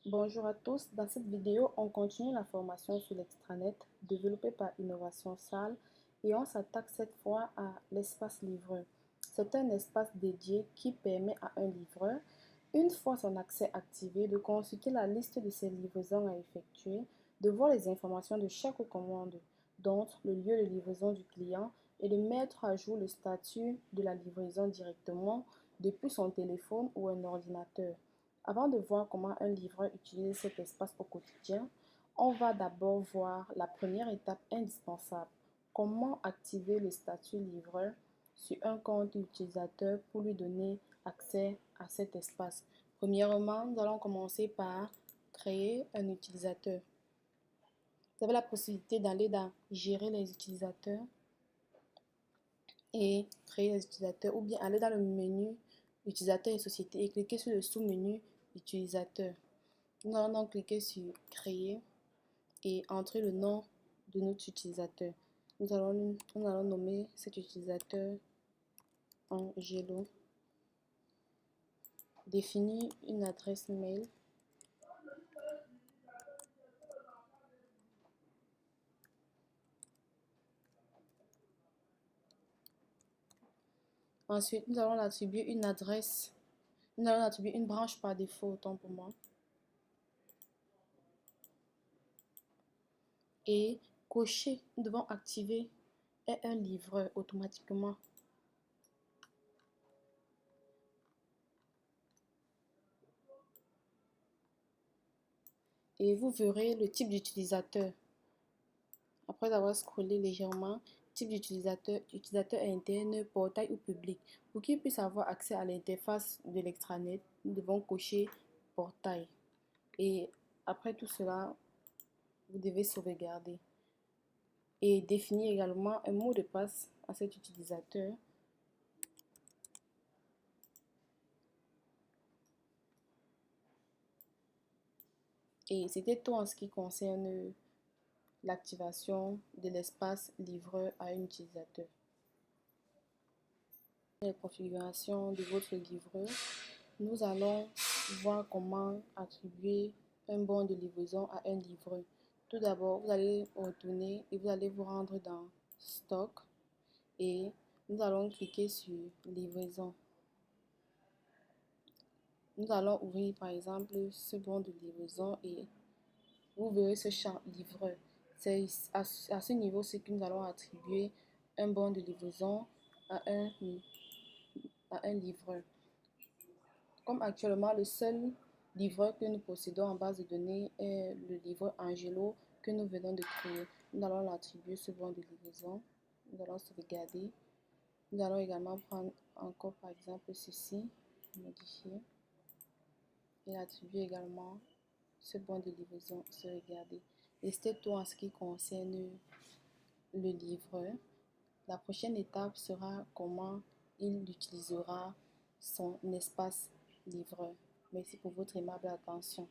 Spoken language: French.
Bonjour à tous, dans cette vidéo, on continue la formation sur l'extranet développée par Innovation Salle et on s'attaque cette fois à l'espace livreur. C'est un espace dédié qui permet à un livreur, une fois son accès activé, de consulter la liste de ses livraisons à effectuer, de voir les informations de chaque commande, dont le lieu de livraison du client, et de mettre à jour le statut de la livraison directement depuis son téléphone ou un ordinateur. Avant de voir comment un livreur utilise cet espace au quotidien, on va d'abord voir la première étape indispensable. Comment activer le statut livreur sur un compte utilisateur pour lui donner accès à cet espace. Premièrement, nous allons commencer par créer un utilisateur. Vous avez la possibilité d'aller dans Gérer les utilisateurs et créer les utilisateurs, ou bien aller dans le menu Utilisateur et société et cliquer sur le sous-menu Utilisateur. Nous allons donc cliquer sur Créer et entrer le nom de notre utilisateur. Nous allons nommer cet utilisateur Angelo. Définir une adresse mail. Ensuite, nous allons attribuer une adresse. Nous allons attribuer une branche par défaut, autant pour moi. Et cocher, nous devons activer un livreur automatiquement. Et vous verrez le type d'utilisateur. Après avoir scrollé légèrement, type d'utilisateur, utilisateur interne, portail ou public. Pour qu'il puisse avoir accès à l'interface de l'extranet, nous devons cocher portail. Et après tout cela, vous devez sauvegarder. Et définir également un mot de passe à cet utilisateur. Et c'était tout en ce qui concerne l'activation de l'espace livreur à un utilisateur. Les configurations de votre livreur, nous allons voir comment attribuer un bon de livraison à un livreur. Tout d'abord, vous allez retourner et vous allez vous rendre dans Stock et nous allons cliquer sur Livraison. Nous allons ouvrir par exemple ce bon de livraison et vous verrez ce champ livreur. C'est à ce niveau, c'est que nous allons attribuer un bon de livraison à un livreur. Comme actuellement, le seul livreur que nous possédons en base de données est le livreur Angelo que nous venons de créer. Nous allons l'attribuer ce bon de livraison. Nous allons sauvegarder. Nous allons également prendre encore par exemple ceci, modifier et attribuer également ce bon de livraison, sauvegarder. Et c'est tout en ce qui concerne le livreur. La prochaine étape sera comment il utilisera son espace livreur. Merci pour votre aimable attention.